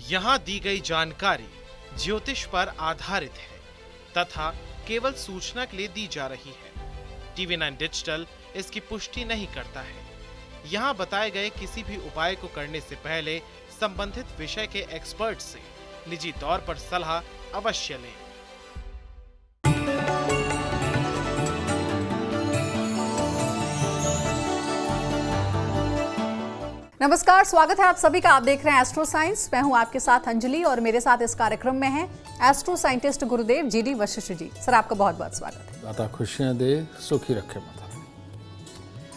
यहाँ दी गई जानकारी ज्योतिष पर आधारित है तथा केवल सूचना के लिए दी जा रही है। TV9 डिजिटल इसकी पुष्टि नहीं करता है। यहाँ बताए गए किसी भी उपाय को करने से पहले संबंधित विषय के एक्सपर्ट से निजी तौर पर सलाह अवश्य लें। नमस्कार, स्वागत है आप सभी का। आप देख रहे हैं एस्ट्रो साइंस। मैं हूं आपके साथ अंजलि और मेरे साथ इस कार्यक्रम में हैं एस्ट्रो साइंटिस्ट गुरुदेव GD वशिष्ठ जी। सर, आपका बहुत बहुत स्वागत है। दाता खुशियां दे, सुखी रखे माता।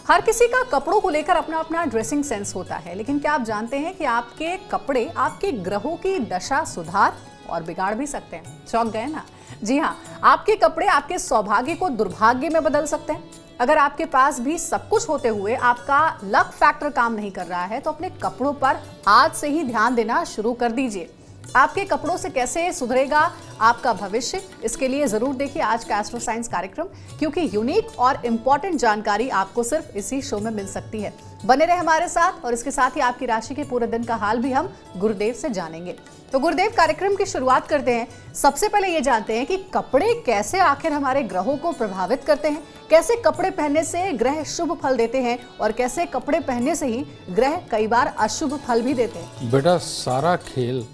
हर किसी का कपड़ों को लेकर अपना अपना ड्रेसिंग सेंस होता है, लेकिन क्या आप जानते हैं कि आपके कपड़े आपके ग्रहों की दशा सुधार और बिगाड़ भी सकते हैं? चौंक गए ना? जी हाँ, आपके कपड़े आपके सौभाग्य को दुर्भाग्य में बदल सकते हैं। अगर आपके पास भी सब कुछ होते हुए आपका लक फैक्टर काम नहीं कर रहा है तो अपने कपड़ों पर आज से ही ध्यान देना शुरू कर दीजिए। आपके कपड़ों से कैसे सुधरेगा आपका भविष्य, इसके लिए जरूर देखिए आज का एस्ट्रो साइंस कार्यक्रम, क्योंकि यूनिक और इम्पोर्टेंट जानकारी आपको सिर्फ इसी शो में मिल सकती है। बने रहे हमारे साथ और इसके साथ ही आपकी राशि के पूरे दिन का हाल भी हम गुरुदेव से जानेंगे। तो गुरुदेव, कार्यक्रम की शुरुआत करते हैं। सबसे पहले ये जानते हैं कि कपड़े कैसे आखिर हमारे ग्रहों को प्रभावित करते हैं, कैसे कपड़े पहनने से ग्रह शुभ फल देते हैं और कैसे कपड़े पहनने से ही ग्रह कई बार अशुभ फल भी देते हैं। बेटा, सारा खेल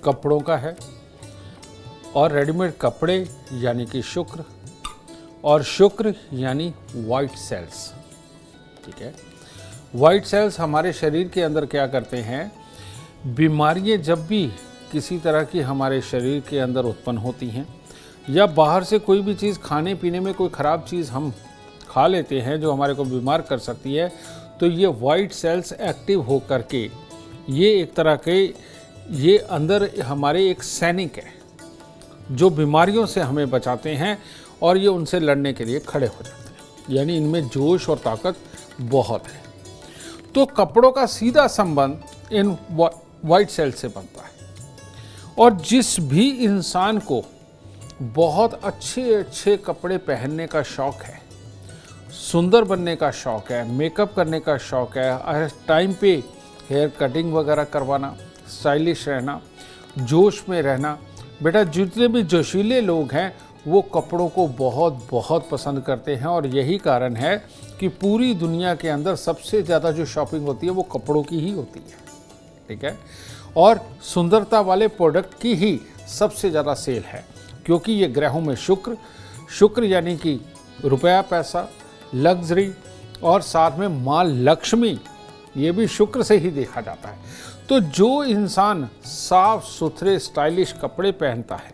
कपड़ों का है और रेडीमेड कपड़े यानी कि शुक्र और शुक्र यानी वाइट सेल्स। ठीक है, वाइट सेल्स हमारे शरीर के अंदर क्या करते हैं? बीमारियां जब भी किसी तरह की हमारे शरीर के अंदर उत्पन्न होती हैं या बाहर से कोई भी चीज़ खाने पीने में कोई ख़राब चीज़ हम खा लेते हैं जो हमारे को बीमार कर सकती है, तो ये वाइट सेल्स एक्टिव हो करके ये एक तरह के ये अंदर हमारे एक सैनिक है जो बीमारियों से हमें बचाते हैं और ये उनसे लड़ने के लिए खड़े हो जाते हैं। यानी इनमें जोश और ताकत बहुत है। तो कपड़ों का सीधा संबंध इन वाइट सेल्स से बनता है और जिस भी इंसान को बहुत अच्छे अच्छे कपड़े पहनने का शौक है, सुंदर बनने का शौक है, मेकअप करने का शौक है, टाइम पे हेयर कटिंग वगैरह करवाना, स्टाइलिश रहना, जोश में रहना, बेटा जितने भी जोशीले लोग हैं वो कपड़ों को बहुत बहुत पसंद करते हैं और यही कारण है कि पूरी दुनिया के अंदर सबसे ज़्यादा जो शॉपिंग होती है वो कपड़ों की ही होती है। ठीक है, और सुंदरता वाले प्रोडक्ट की ही सबसे ज़्यादा सेल है, क्योंकि ये ग्रहों में शुक्र यानी कि रुपया पैसा, लग्जरी और साथ में माँ लक्ष्मी, ये भी शुक्र से ही देखा जाता है। तो जो इंसान साफ सुथरे स्टाइलिश कपड़े पहनता है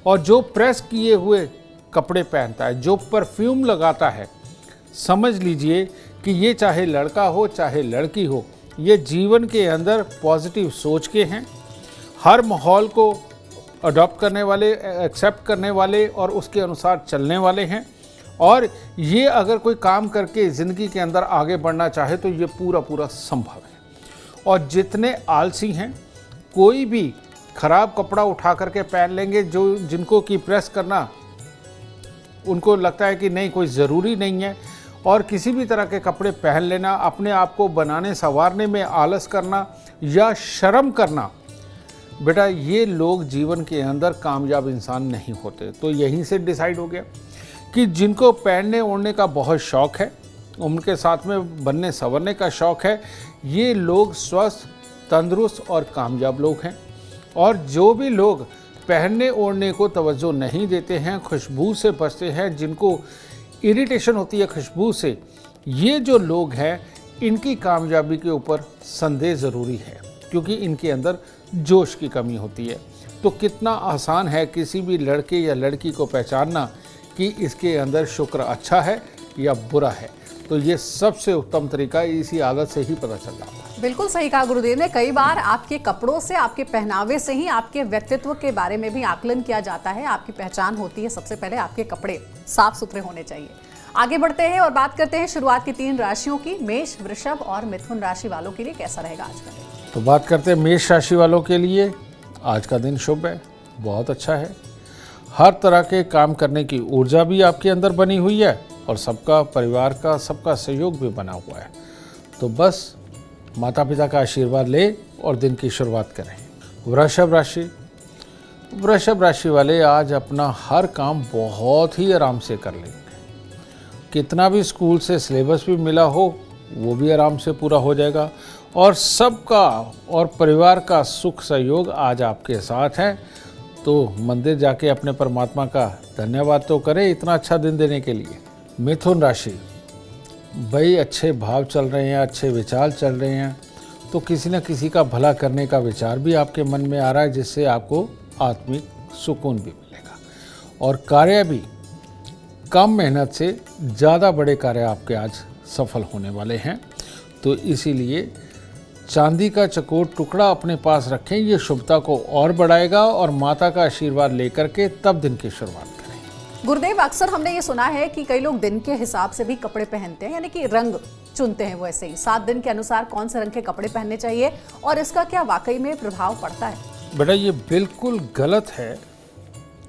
और जो प्रेस किए हुए कपड़े पहनता है, जो परफ्यूम लगाता है, समझ लीजिए कि ये चाहे लड़का हो चाहे लड़की हो, ये जीवन के अंदर पॉजिटिव सोच के हैं, हर माहौल को अडॉप्ट करने वाले, एक्सेप्ट करने वाले और उसके अनुसार चलने वाले हैं। और ये अगर कोई काम करके ज़िंदगी के अंदर आगे बढ़ना चाहे तो ये पूरा पूरा संभव है। और जितने आलसी हैं, कोई भी ख़राब कपड़ा उठा करके पहन लेंगे, जो जिनको कि प्रेस करना उनको लगता है कि नहीं कोई ज़रूरी नहीं है, और किसी भी तरह के कपड़े पहन लेना, अपने आप को बनाने संवारने में आलस करना या शर्म करना, बेटा ये लोग जीवन के अंदर कामयाब इंसान नहीं होते। तो यहीं से डिसाइड हो गया कि जिनको पहनने ओढ़ने का बहुत शौक़ है, उनके साथ में बनने संवरने का शौक़ है, ये लोग स्वस्थ, तंदुरुस्त और कामयाब लोग हैं। और जो भी लोग पहनने ओढ़ने को तवज्जो नहीं देते हैं, खुशबू से बचते हैं, जिनको इरिटेशन होती है खुशबू से, ये जो लोग हैं इनकी कामयाबी के ऊपर संदेह ज़रूरी है, क्योंकि इनके अंदर जोश की कमी होती है। तो कितना आसान है किसी भी लड़के या लड़की को पहचानना कि इसके अंदर शुक्र अच्छा है या बुरा है। तो ये सबसे उत्तम तरीका इसी आदत से ही पता चल जाता है। बिल्कुल सही कहा गुरुदेव ने। कई बार आपके कपड़ों से, आपके पहनावे से ही आपके व्यक्तित्व के बारे में भी आकलन किया जाता है, आपकी पहचान होती है। सबसे पहले आपके कपड़े साफ सुथरे होने चाहिए। आगे बढ़ते हैं और बात करते हैं शुरुआत की 3 राशियों की। मेष, वृषभ और मिथुन राशि वालों के लिए कैसा रहेगा आज का दिन? तो बात करते हैं मेष राशि वालों के लिए। आज का दिन शुभ है, बहुत अच्छा है। हर तरह के काम करने की ऊर्जा भी आपके अंदर बनी हुई है और सबका, परिवार का सबका सहयोग भी बना हुआ है। तो बस माता पिता का आशीर्वाद ले और दिन की शुरुआत करें। वृषभ राशि, वृषभ राशि वाले आज अपना हर काम बहुत ही आराम से कर लेंगे। कितना भी स्कूल से सिलेबस भी मिला हो वो भी आराम से पूरा हो जाएगा और सबका और परिवार का सुख सहयोग आज आपके साथ है। तो मंदिर जाके अपने परमात्मा का धन्यवाद तो करें इतना अच्छा दिन देने के लिए। मिथुन राशि, भाई अच्छे भाव चल रहे हैं, अच्छे विचार चल रहे हैं, तो किसी न किसी का भला करने का विचार भी आपके मन में आ रहा है, जिससे आपको आत्मिक सुकून भी मिलेगा और कार्य भी कम मेहनत से ज़्यादा बड़े कार्य आपके आज सफल होने वाले हैं। तो इसीलिए चांदी का चकोर टुकड़ा अपने पास रखें, ये शुभता को और बढ़ाएगा और माता का आशीर्वाद लेकर के तब दिन की शुरुआत करें। गुरुदेव, अक्सर हमने ये सुना है कि कई लोग दिन के हिसाब से भी कपड़े पहनते हैं, यानी कि रंग चुनते हैं। वैसे ही 7 दिन के अनुसार कौन से रंग के कपड़े पहनने चाहिए और इसका क्या वाकई में प्रभाव पड़ता है? बेटा, ये बिल्कुल गलत है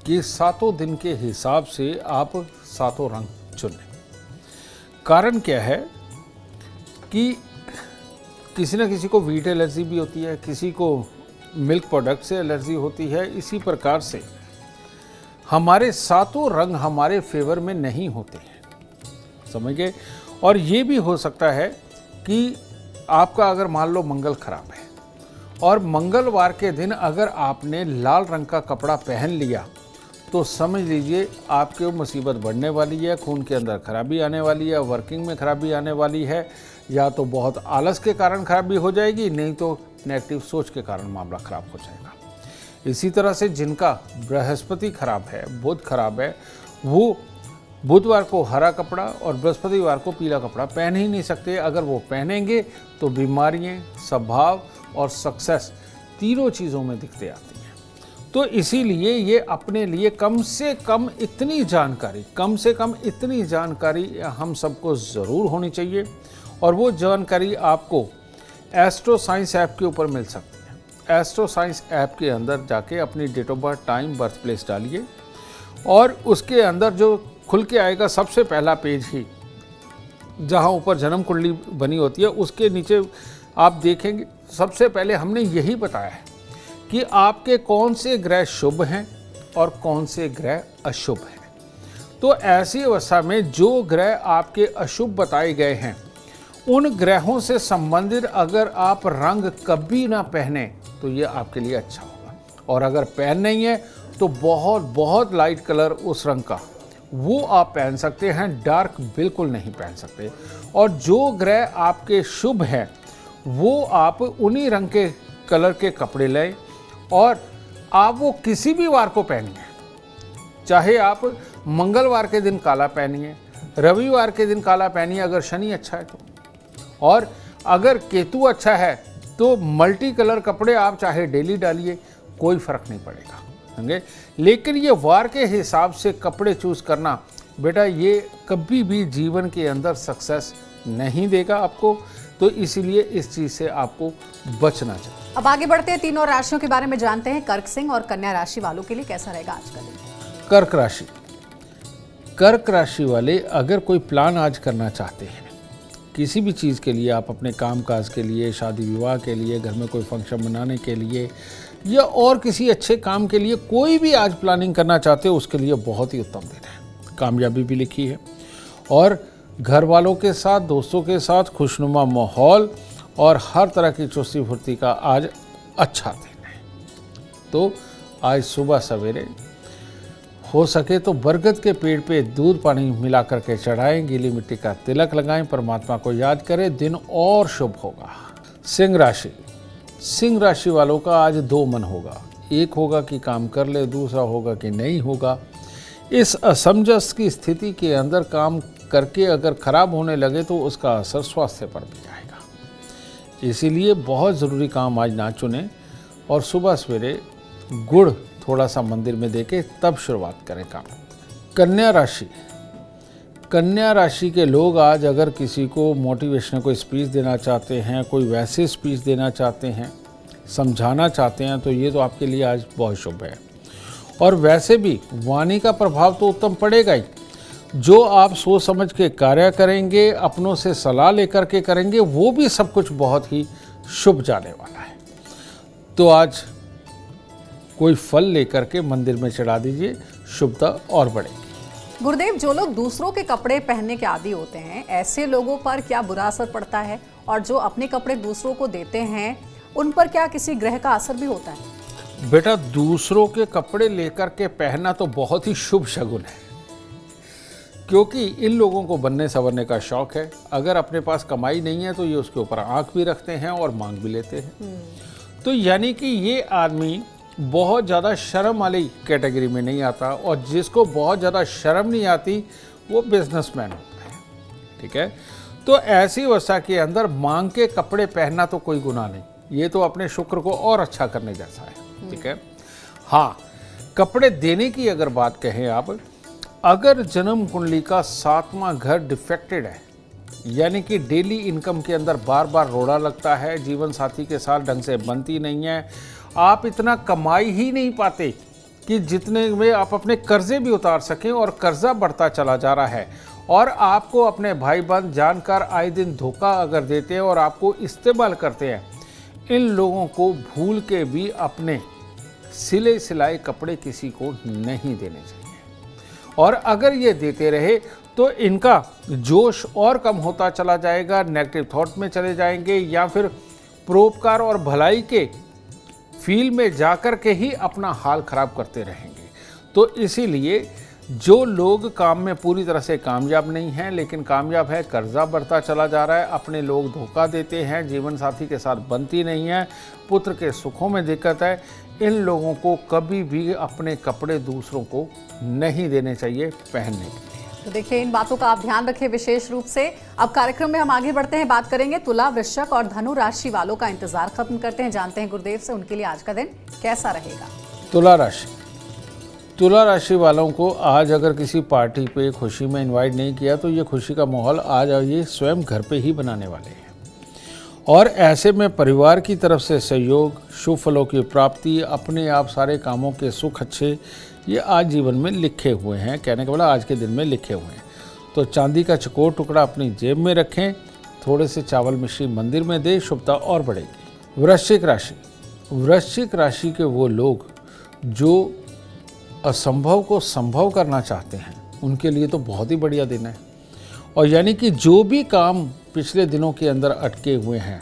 कि 7 दिन के हिसाब से आप 7 रंग चुनें। कारण क्या है कि किसी न किसी को वीट एलर्जी भी होती है, किसी को मिल्क प्रोडक्ट से एलर्जी होती है। इसी प्रकार से हमारे 7 रंग हमारे फेवर में नहीं होते हैं, समझ गए। और ये भी हो सकता है कि आपका अगर मान लो मंगल खराब है और मंगलवार के दिन अगर आपने लाल रंग का कपड़ा पहन लिया तो समझ लीजिए आपके मुसीबत बढ़ने वाली है, खून के अंदर खराबी आने वाली है, वर्किंग में खराबी आने वाली है, या तो बहुत आलस के कारण खराबी हो जाएगी, नहीं तो नेगेटिव सोच के कारण मामला खराब हो जाएगा। इसी तरह से जिनका बृहस्पति खराब है, बुध खराब है, वो बुधवार को हरा कपड़ा और बृहस्पतिवार को पीला कपड़ा पहन ही नहीं सकते। अगर वो पहनेंगे तो बीमारियाँ, स्वभाव और सक्सेस तीनों चीज़ों में दिखते आती हैं। तो इसीलिए ये अपने लिए कम से कम इतनी जानकारी हम सबको ज़रूर होनी चाहिए और वो जानकारी आपको एस्ट्रो साइंस ऐप के ऊपर मिल सकती है। एस्ट्रो साइंस ऐप के अंदर जाके अपनी date of birth, time, birth place डालिए और उसके अंदर जो खुल के आएगा सबसे पहला पेज ही जहाँ ऊपर जन्म कुंडली बनी होती है, उसके नीचे आप देखेंगे सबसे पहले हमने यही बताया है कि आपके कौन से ग्रह शुभ हैं और कौन से ग्रह अशुभ हैं। तो ऐसी अवस्था में जो ग्रह आपके अशुभ बताए गए हैं उन ग्रहों से संबंधित अगर आप रंग कभी ना पहने तो ये आपके लिए अच्छा होगा। और अगर पहन नहीं है तो बहुत लाइट कलर उस रंग का वो आप पहन सकते हैं, डार्क बिल्कुल नहीं पहन सकते। और जो ग्रह आपके शुभ हैं वो आप उन्हीं रंग के कलर के कपड़े लें और आप वो किसी भी वार को पहनिए। चाहे आप मंगलवार के दिन काला पहनिए, रविवार के दिन काला पहनिए अगर शनि अच्छा है तो, और अगर केतु अच्छा है तो मल्टी कलर कपड़े आप चाहे डेली डालिए, कोई फर्क नहीं पड़ेगा, समझे। लेकिन ये वार के हिसाब से कपड़े चूज करना बेटा ये कभी भी जीवन के अंदर सक्सेस नहीं देगा आपको। तो इसीलिए इस चीज से आपको बचना चाहिए। अब आगे बढ़ते हैं, तीनों राशियों के बारे में जानते हैं। कर्क सिंह और कन्या राशि वालों के लिए कैसा रहेगा आज का दिन? कर्क राशि, कर्क राशि वाले अगर कोई प्लान आज करना चाहते हैं किसी भी चीज़ के लिए, आप अपने कामकाज के लिए, शादी विवाह के लिए, घर में कोई फंक्शन मनाने के लिए या और किसी अच्छे काम के लिए कोई भी आज प्लानिंग करना चाहते हो, उसके लिए बहुत ही उत्तम दिन है। कामयाबी भी लिखी है और घर वालों के साथ, दोस्तों के साथ खुशनुमा माहौल और हर तरह की चुस्ती फुर्ती का आज अच्छा दिन है। तो आज सुबह सवेरे हो सके तो बरगद के पेड़ पे दूध पानी मिला करके चढ़ाएं, गीली मिट्टी का तिलक लगाएं, परमात्मा को याद करें, दिन और शुभ होगा। सिंह राशि, सिंह राशि वालों का आज 2 मन होगा। एक होगा कि काम कर ले, दूसरा होगा कि नहीं होगा। इस असमंजस की स्थिति के अंदर काम करके अगर खराब होने लगे तो उसका असर स्वास्थ्य पर भी आएगा। इसीलिए बहुत ज़रूरी काम आज ना चुनें और सुबह सवेरे गुड़ थोड़ा सा मंदिर में देके तब शुरुआत करें काम। कन्या राशि, कन्या राशि के लोग आज अगर किसी को मोटिवेशनल कोई स्पीच देना चाहते हैं, कोई वैसे स्पीच देना चाहते हैं, समझाना चाहते हैं, तो ये तो आपके लिए आज बहुत शुभ है। और वैसे भी वाणी का प्रभाव तो उत्तम पड़ेगा ही। जो आप सोच समझ के कार्य करेंगे, अपनों से सलाह लेकर के करेंगे, वो भी सब कुछ बहुत ही शुभ जाने वाला है। तो आज कोई फल लेकर के मंदिर में चढ़ा दीजिए, शुभता और बढ़ेगी। गुरुदेव, जो लोग दूसरों के कपड़े पहनने के आदी होते हैं, ऐसे लोगों पर क्या बुरा असर पड़ता है? और जो अपने कपड़े दूसरों को देते हैं, उन पर क्या किसी ग्रह का असर भी होता है? बेटा, दूसरों के कपड़े लेकर के पहनना तो बहुत ही शुभ शगुन है, क्योंकि इन लोगों को बनने संवरने का शौक है। अगर अपने पास कमाई नहीं है तो ये उसके ऊपर आंख भी रखते हैं और मांग भी लेते हैं। तो यानी कि ये आदमी बहुत ज़्यादा शर्म वाली कैटेगरी में नहीं आता, और जिसको बहुत ज़्यादा शर्म नहीं आती वो बिजनेसमैन होता है। ठीक है, तो ऐसी अवस्था के अंदर मांग के कपड़े पहनना तो कोई गुनाह नहीं, ये तो अपने शुक्र को और अच्छा करने जैसा है। ठीक है, हाँ, कपड़े देने की अगर बात कहें आप, अगर जन्म कुंडली का 7वां घर डिफेक्टेड है, यानी कि डेली इनकम के अंदर बार बार रोड़ा लगता है, जीवन साथी के साथ ढंग से बनती नहीं है, आप इतना कमाई ही नहीं पाते कि जितने में आप अपने कर्जे भी उतार सकें, और कर्जा बढ़ता चला जा रहा है, और आपको अपने भाई बंद जानकर आए दिन धोखा अगर देते हैं और आपको इस्तेमाल करते हैं, इन लोगों को भूल के भी अपने सिले सिलाए कपड़े किसी को नहीं देने चाहिए। और अगर ये देते रहे तो इनका जोश और कम होता चला जाएगा, नेगेटिव थॉट में चले जाएंगे, या फिर परोपकार और भलाई के फील्ड में जाकर के ही अपना हाल खराब करते रहेंगे। तो इसीलिए जो लोग काम में पूरी तरह से कामयाब नहीं हैं, लेकिन कामयाब है, कर्जा बढ़ता चला जा रहा है, अपने लोग धोखा देते हैं, जीवन साथी के साथ बनती नहीं है, पुत्र के सुखों में दिक्कत है, इन लोगों को कभी भी अपने कपड़े दूसरों को नहीं देने चाहिए पहनने के लिए। तो देखिए, इन बातों का आप ध्यान रखिए विशेष रूप से। अब कार्यक्रम में हम आगे बढ़ते हैं, बात करेंगे तुला, वृश्चिक और धनु राशि वालों का इंतजार खत्म करते हैं, जानते हैं गुरुदेव से उनके लिए आज का दिन कैसा रहेगा। तुला राशि वालों को आज अगर किसी पार्टी पे खुशी में इनवाइट नहीं किया तो ये खुशी का माहौल आज ये स्वयं घर पे ही बनाने वाले हैं, और ऐसे में परिवार की तरफ से सहयोग, शुभ फलों की प्राप्ति, अपने आप सारे कामों के सुख अच्छे, ये आज जीवन में लिखे हुए हैं। कहने का मतलब आज के दिन में लिखे हुए हैं। तो चांदी का चकोर टुकड़ा अपनी जेब में रखें, थोड़े से चावल मिश्री मंदिर में दें, शुभता और बढ़ेगी। वृश्चिक राशि के वो लोग जो असंभव को संभव करना चाहते हैं, उनके लिए तो बहुत ही बढ़िया दिन है। और यानी कि जो भी काम पिछले दिनों के अंदर अटके हुए हैं,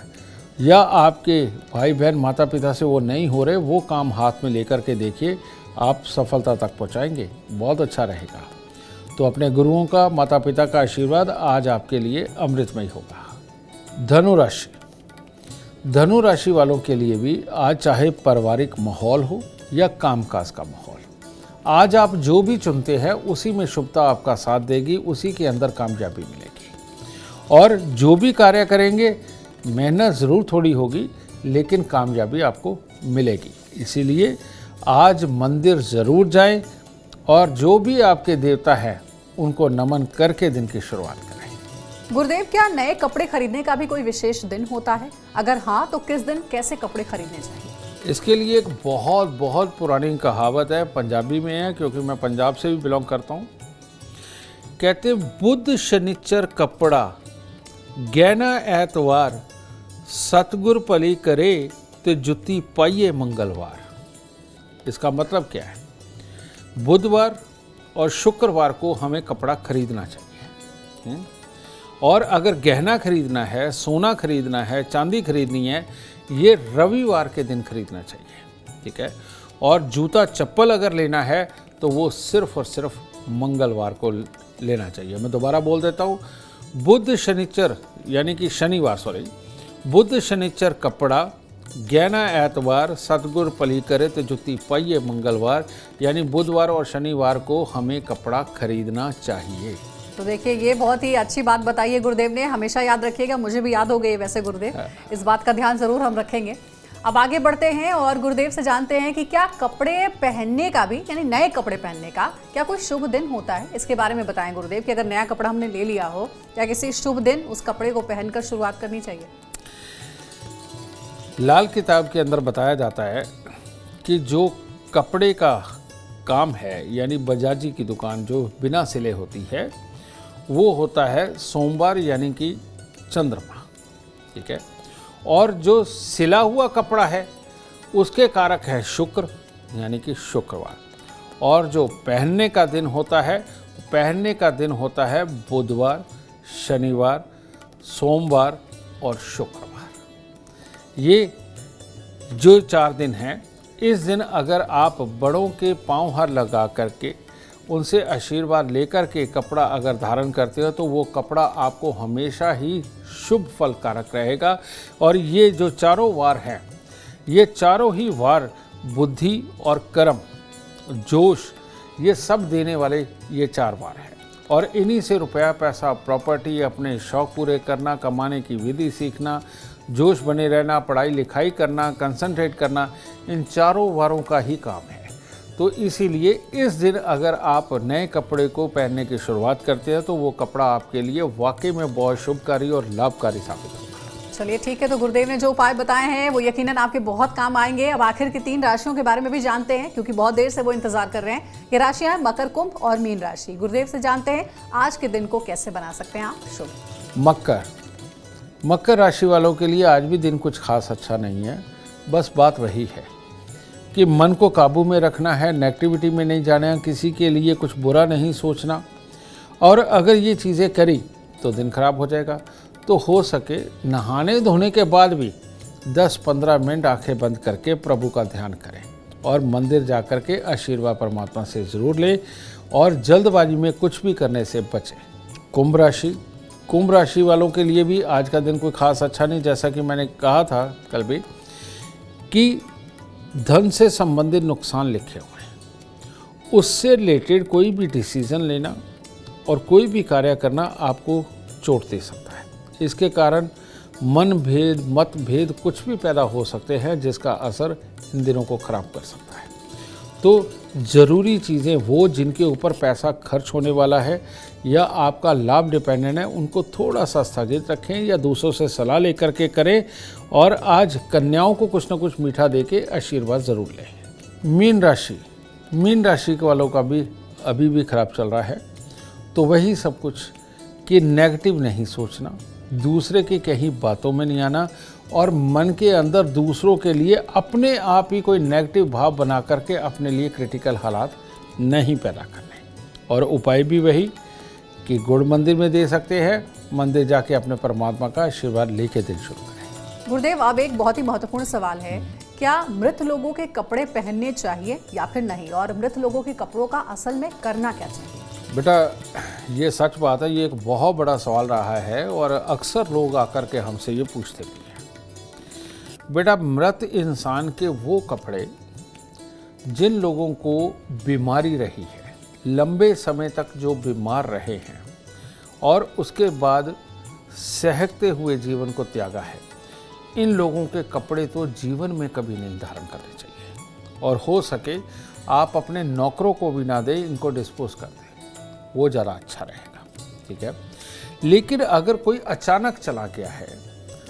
या आपके भाई बहन माता पिता से वो नहीं हो रहे, वो काम हाथ में लेकर के देखिए, आप सफलता तक पहुंचाएंगे, बहुत अच्छा रहेगा। तो अपने गुरुओं का, माता पिता का आशीर्वाद आज आपके लिए अमृतमय होगा। धनु राशि वालों के लिए भी आज चाहे पारिवारिक माहौल हो या कामकाज का माहौल, आज आप जो भी चुनते हैं उसी में शुभता आपका साथ देगी, उसी के अंदर कामयाबी मिलेगी। और जो भी कार्य करेंगे, मेहनत ज़रूर थोड़ी होगी, लेकिन कामयाबी आपको मिलेगी। इसीलिए आज मंदिर ज़रूर जाएं, और जो भी आपके देवता हैं उनको नमन करके दिन की शुरुआत करें। गुरुदेव, क्या नए कपड़े खरीदने का भी कोई विशेष दिन होता है? अगर हाँ, तो किस दिन कैसे कपड़े खरीदने चाहिए? इसके लिए एक बहुत बहुत पुरानी कहावत है, पंजाबी में है, क्योंकि मैं पंजाब से भी बिलोंग करता हूँ। कहते बुध शनिचर कपड़ा, गहना ऐतवार, सतगुर भली करे ते जुत्ती पाइए मंगलवार। इसका मतलब क्या है? बुधवार और शुक्रवार को हमें कपड़ा खरीदना चाहिए, और अगर गहना खरीदना है, सोना खरीदना है, चांदी खरीदनी है, ये रविवार के दिन खरीदना चाहिए। ठीक है, और जूता चप्पल अगर लेना है तो वो सिर्फ और सिर्फ मंगलवार को लेना चाहिए। मैं दोबारा बोल देता हूँ, बुध शनिचर यानी कि शनिवार, बुध शनिचर कपड़ा, गहना ऐतवार, सतगुर पली करे तो जुत्ती पाइए मंगलवार, यानी बुधवार और शनिवार को हमें कपड़ा खरीदना चाहिए। तो देखिए, ये बहुत ही अच्छी बात बताई है गुरुदेव ने, हमेशा याद रखिएगा, मुझे भी याद हो गई वैसे गुरुदेव, इस बात का ध्यान जरूर हम रखेंगे। अब आगे बढ़ते हैं और गुरुदेव से जानते हैं कि क्या कपड़े पहनने का भी, यानी नए कपड़े पहनने का क्या कोई शुभ दिन होता है? इसके बारे में बताएं गुरुदेव, कि अगर नया कपड़ा हमने ले लिया हो, क्या किसी शुभ दिन उस कपड़े को पहनकर शुरुआत करनी चाहिए? लाल किताब के अंदर बताया जाता है कि जो कपड़े का काम है, यानी बजाजी की दुकान जो बिना सिले होती है, वो होता है सोमवार यानी कि चंद्रमा। ठीक है, और जो सिला हुआ कपड़ा है उसके कारक है शुक्र यानी कि शुक्रवार। और जो पहनने का दिन होता है, पहनने का दिन होता है बुधवार, शनिवार, सोमवार और शुक्रवार। ये जो 4 दिन हैं, इस दिन अगर आप बड़ों के पाँव हार लगा करके उनसे आशीर्वाद लेकर के कपड़ा अगर धारण करते हो तो वो कपड़ा आपको हमेशा ही शुभ फल कारक रहेगा। और ये जो चारों वार हैं, ये चारों ही वार बुद्धि और कर्म, जोश, ये सब देने वाले ये 4 वार हैं। और इन्हीं से रुपया, पैसा, प्रॉपर्टी, अपने शौक पूरे करना, कमाने की विधि सीखना, जोश बने रहना, पढ़ाई लिखाई करना, कंसंट्रेट करना, इन चारों वारों का ही काम है। तो इसीलिए इस दिन अगर आप नए कपड़े को पहनने की शुरुआत करते हैं तो वो कपड़ा आपके लिए वाकई में बहुत शुभकारी और लाभकारी साबित होगा। चलिए ठीक है, तो गुरुदेव ने जो उपाय बताए हैं वो यकीनन आपके बहुत काम आएंगे। अब आखिर की 3 राशियों के बारे में भी जानते हैं, क्योंकि बहुत देर से वो इंतजार कर रहे हैं। ये राशियां हैं मकर, कुंभ और मीन राशि। गुरुदेव से जानते हैं आज के दिन को कैसे बना सकते हैं आप शुभ। मकर राशि वालों के लिए आज भी दिन कुछ खास अच्छा नहीं है। बस बात वही है कि मन को काबू में रखना है, नेगेटिविटी में नहीं जाना है, किसी के लिए कुछ बुरा नहीं सोचना। और अगर ये चीज़ें करी तो दिन खराब हो जाएगा। तो हो सके नहाने धोने के बाद भी 10-15 मिनट आंखें बंद करके प्रभु का ध्यान करें और मंदिर जा कर के आशीर्वाद परमात्मा से ज़रूर लें और जल्दबाजी में कुछ भी करने से बचें। कुंभ राशि वालों के लिए भी आज का दिन कोई खास अच्छा नहीं। जैसा कि मैंने कहा था कल भी कि धन से संबंधित नुकसान लिखे हुए हैं, उससे रिलेटेड कोई भी डिसीज़न लेना और कोई भी कार्य करना आपको चोट दे सकता है। इसके कारण मनभेद, मतभेद कुछ भी पैदा हो सकते हैं जिसका असर इन दिनों को ख़राब कर सकता है। तो ज़रूरी चीज़ें वो जिनके ऊपर पैसा खर्च होने वाला है या आपका लाभ डिपेंडेंट है, उनको थोड़ा सा स्थगित रखें या दूसरों से सलाह लेकर के करें। और आज कन्याओं को कुछ ना कुछ मीठा दे के आशीर्वाद ज़रूर लें। मीन राशि के वालों का भी अभी भी खराब चल रहा है। तो वही सब कुछ कि नेगेटिव नहीं सोचना, दूसरे की कहीं बातों में नहीं आना और मन के अंदर दूसरों के लिए अपने आप ही कोई नेगेटिव भाव बना करके अपने लिए क्रिटिकल हालात नहीं पैदा करने। और उपाय भी वही कि गुड़ मंदिर में दे सकते हैं, मंदिर जाके अपने परमात्मा का आशीर्वाद लेके दिन शुरू करें। गुरुदेव, अब एक बहुत ही महत्वपूर्ण सवाल है, क्या मृत लोगों के कपड़े पहनने चाहिए या फिर नहीं, और मृत लोगों के कपड़ों का असल में करना क्या चाहिए? बेटा, ये सच बात है, ये एक बहुत बड़ा सवाल रहा है और अक्सर लोग आकर के हमसे ये पूछते भी हैं। बेटा, मृत इंसान के वो कपड़े जिन लोगों को बीमारी रही है, लंबे समय तक जो बीमार रहे हैं और उसके बाद सहकते हुए जीवन को त्यागा है, इन लोगों के कपड़े तो जीवन में कभी नहीं धारण करने चाहिए। और हो सके आप अपने नौकरों को भी ना दें, इनको डिस्पोज कर दें, वो ज़रा अच्छा रहेगा। ठीक है। लेकिन अगर कोई अचानक चला गया है,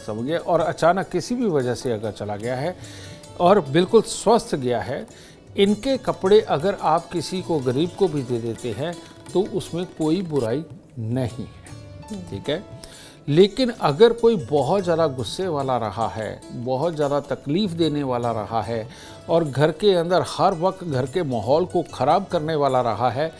समझिए, और अचानक किसी भी वजह से अगर चला गया है और बिल्कुल स्वस्थ गया है, इनके कपड़े अगर आप किसी को गरीब को भी दे देते हैं तो उसमें कोई बुराई नहीं है। ठीक है। लेकिन अगर कोई बहुत ज़्यादा गुस्से वाला रहा है, बहुत ज़्यादा तकलीफ़ देने वाला रहा है और घर के अंदर हर वक्त घर के माहौल को ख़राब करने वाला रहा है,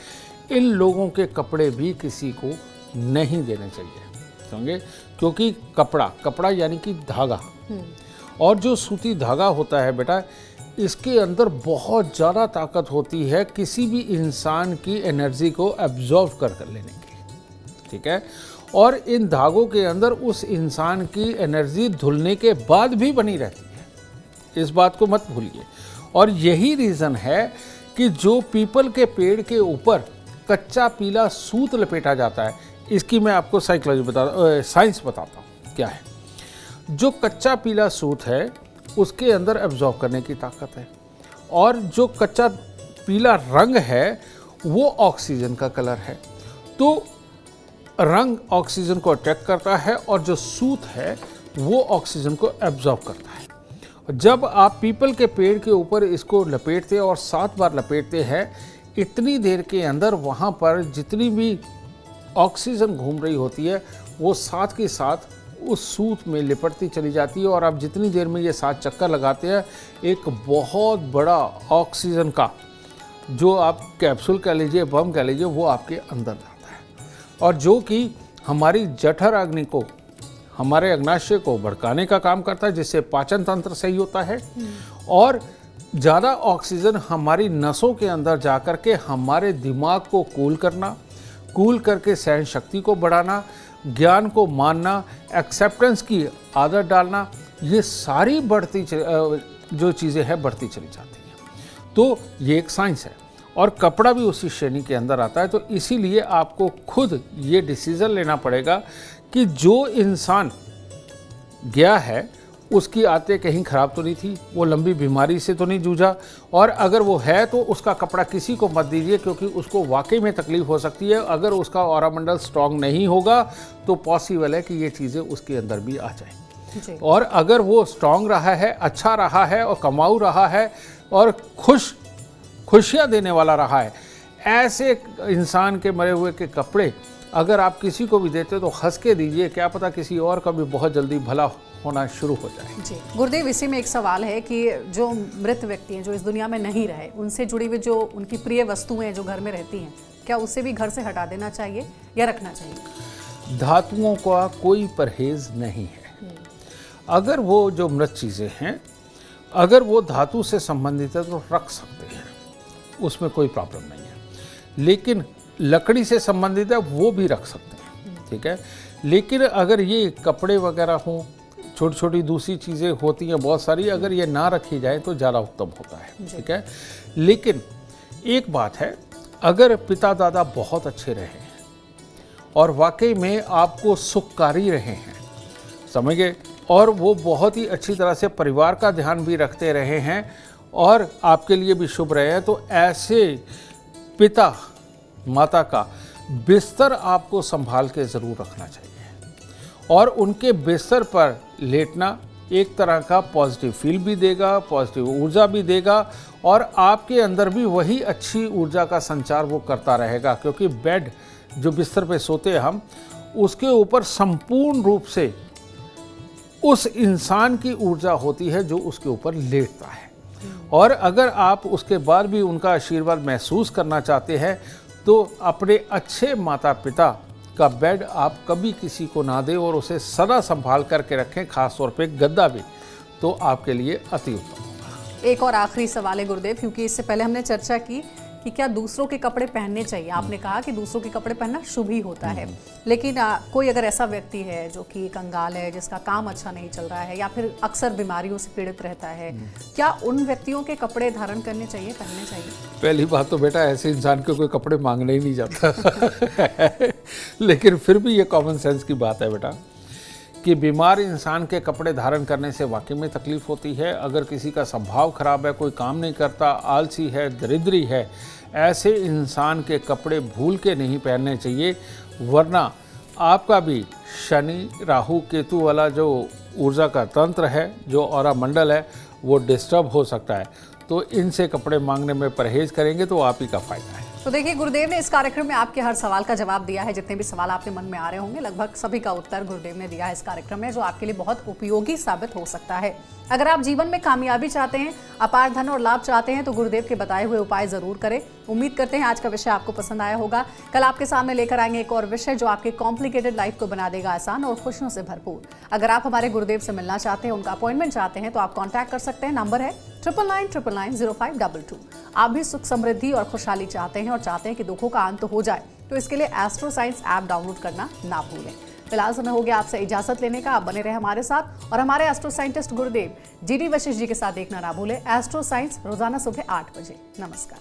इन लोगों के कपड़े भी किसी को नहीं देने चाहिए। समझे? क्योंकि कपड़ा यानी कि धागा, और जो सूती धागा होता है बेटा, इसके अंदर बहुत ज़्यादा ताकत होती है किसी भी इंसान की एनर्जी को एब्जॉर्व कर लेने की। ठीक है। और इन धागों के अंदर उस इंसान की एनर्जी धुलने के बाद भी बनी रहती है, इस बात को मत भूलिए। और यही रीज़न है कि जो पीपल के पेड़ के ऊपर कच्चा पीला सूत लपेटा जाता है, इसकी मैं आपको साइंस बताता हूँ क्या है। जो कच्चा पीला सूत है उसके अंदर एब्जॉर्ब करने की ताकत है, और जो कच्चा पीला रंग है वो ऑक्सीजन का कलर है। तो रंग ऑक्सीजन को अट्रैक्ट करता है और जो सूत है वो ऑक्सीजन को एब्जॉर्ब करता है। जब आप पीपल के पेड़ के ऊपर इसको लपेटते हैं और 7 बार लपेटते हैं, इतनी देर के अंदर वहाँ पर जितनी भी ऑक्सीजन घूम रही होती है वो साथ के साथ उस सूत में लिपटती चली जाती है और आप जितनी देर में ये 7 चक्कर लगाते हैं, एक बहुत बड़ा ऑक्सीजन का जो आप कैप्सूल कह लीजिए, बम कह लीजिए, वो आपके अंदर जाता है और जो कि हमारी जठर अग्नि को, हमारे अग्नाशय को भड़काने का काम करता है, जिससे पाचन तंत्र सही होता है और ज़्यादा ऑक्सीजन हमारी नसों के अंदर जाकर के हमारे दिमाग को कूल करना, कूल करके सहन शक्ति को बढ़ाना, ज्ञान को मानना, एक्सेप्टेंस की आदत डालना, ये सारी बढ़ती जो चीज़ें हैं बढ़ती चली जाती हैं। तो ये एक साइंस है और कपड़ा भी उसी श्रेणी के अंदर आता है। तो इसीलिए आपको खुद ये डिसीज़न लेना पड़ेगा कि जो इंसान गया है उसकी आदतें कहीं ख़राब तो नहीं थी, वो लंबी बीमारी से तो नहीं जूझा, और अगर वो है तो उसका कपड़ा किसी को मत दीजिए क्योंकि उसको वाकई में तकलीफ़ हो सकती है। अगर उसका ऑरा मंडल स्ट्रॉन्ग नहीं होगा तो पॉसिबल है कि ये चीज़ें उसके अंदर भी आ जाएं। और अगर वो स्ट्रॉन्ग रहा है, अच्छा रहा है और कमाऊ रहा है और खुशियाँ देने वाला रहा है, ऐसे इंसान के मरे हुए के कपड़े अगर आप किसी को भी देते तो हंस के दीजिए, क्या पता किसी और का भी बहुत जल्दी भला होना शुरू हो जाए। जी गुरुदेव, इसी में एक सवाल है कि जो मृत व्यक्ति हैं, जो इस दुनिया में नहीं रहे, उनसे जुड़ी हुई जो उनकी प्रिय वस्तुएं हैं जो घर में रहती हैं, क्या उसे भी घर से हटा देना चाहिए या रखना चाहिए? धातुओं का कोई परहेज नहीं है। अगर वो जो मृत चीज़ें हैं, अगर वो धातु से संबंधित है तो रख सकते हैं, उसमें कोई प्रॉब्लम नहीं है। लेकिन लकड़ी से संबंधित है वो भी रख सकते हैं, ठीक है। लेकिन अगर ये कपड़े वगैरह हों, छोटी छोटी दूसरी चीज़ें होती हैं बहुत सारी, अगर ये ना रखी जाए तो ज़्यादा उत्तम होता है, ठीक है। लेकिन एक बात है, अगर पिता दादा बहुत अच्छे रहे हैं और वाकई में आपको सुखकारी रहे हैं, समझ गए, और वो बहुत ही अच्छी तरह से परिवार का ध्यान भी रखते रहे हैं और आपके लिए भी शुभ रहे हैं, तो ऐसे पिता माता का बिस्तर आपको संभाल के ज़रूर रखना चाहिए। और उनके बिस्तर पर लेटना एक तरह का पॉजिटिव फील भी देगा, पॉजिटिव ऊर्जा भी देगा और आपके अंदर भी वही अच्छी ऊर्जा का संचार वो करता रहेगा, क्योंकि बेड जो बिस्तर पे सोते हैं हम, उसके ऊपर संपूर्ण रूप से उस इंसान की ऊर्जा होती है जो उसके ऊपर लेटता है। और अगर आप उसके बाद भी उनका आशीर्वाद महसूस करना चाहते हैं तो अपने अच्छे माता पिता का बेड आप कभी किसी को ना दें और उसे सदा संभाल करके रखें, खास तौर पे गद्दा भी, तो आपके लिए अति उत्तम होगा। एक और आखिरी सवाल है गुरुदेव, क्योंकि इससे पहले हमने चर्चा की कि क्या दूसरों के कपड़े पहनने चाहिए। आपने कहा कि दूसरों के कपड़े पहनना शुभ ही होता है, लेकिन कोई अगर ऐसा व्यक्ति है जो कि कंगाल है, जिसका काम अच्छा नहीं चल रहा है या फिर अक्सर बीमारियों से पीड़ित रहता है, क्या उन व्यक्तियों के कपड़े धारण करने चाहिए, पहनने चाहिए? पहली बात तो बेटा, ऐसे इंसान के कोई कपड़े मांगने ही नहीं जाता लेकिन फिर भी ये कॉमन सेंस की बात है बेटा कि बीमार इंसान के कपड़े धारण करने से वाकई में तकलीफ होती है। अगर किसी का स्वभाव खराब है, कोई काम नहीं करता, आलसी है, दरिद्री है, ऐसे इंसान के कपड़े भूल के नहीं पहनने चाहिए, वरना आपका भी शनि राहु केतु वाला जो ऊर्जा का तंत्र है, जो ऑरा मंडल है, वो डिस्टर्ब हो सकता है। तो इनसे कपड़े मांगने में परहेज करेंगे तो आप ही का फायदा है। तो देखिए, गुरुदेव ने इस कार्यक्रम में आपके हर सवाल का जवाब दिया है। जितने भी सवाल आपके मन में आ रहे होंगे, लगभग सभी का उत्तर गुरुदेव ने दिया है इस कार्यक्रम में, जो आपके लिए बहुत उपयोगी साबित हो सकता है। अगर आप जीवन में कामयाबी चाहते हैं, अपार धन और लाभ चाहते हैं, तो गुरुदेव के बताए हुए उपाय जरूर करें। उम्मीद करते हैं आज का विषय आपको पसंद आया होगा। कल आपके सामने लेकर आएंगे एक और विषय जो आपके कॉम्प्लिकेटेड लाइफ को बना देगा आसान और खुशियों से भरपूर। अगर आप हमारे गुरुदेव से मिलना चाहते हैं, उनका अपॉइंटमेंट चाहते हैं, तो आप कॉन्टैक्ट कर सकते हैं। नंबर है 9999900522। आप भी सुख समृद्धि और खुशहाली चाहते हैं और चाहते हैं कि दुखों का अंत हो जाए, तो इसके लिए एस्ट्रो साइंस ऐप डाउनलोड करना ना भूलें। फिलहाल समय हो गया आपसे इजाजत लेने का। आप बने रहे हमारे साथ और हमारे एस्ट्रो साइंटिस्ट गुरुदेव GD वशिष्ठ जी के साथ देखना ना भूलें। एस्ट्रो साइंस रोजाना सुबह 8 बजे। नमस्कार।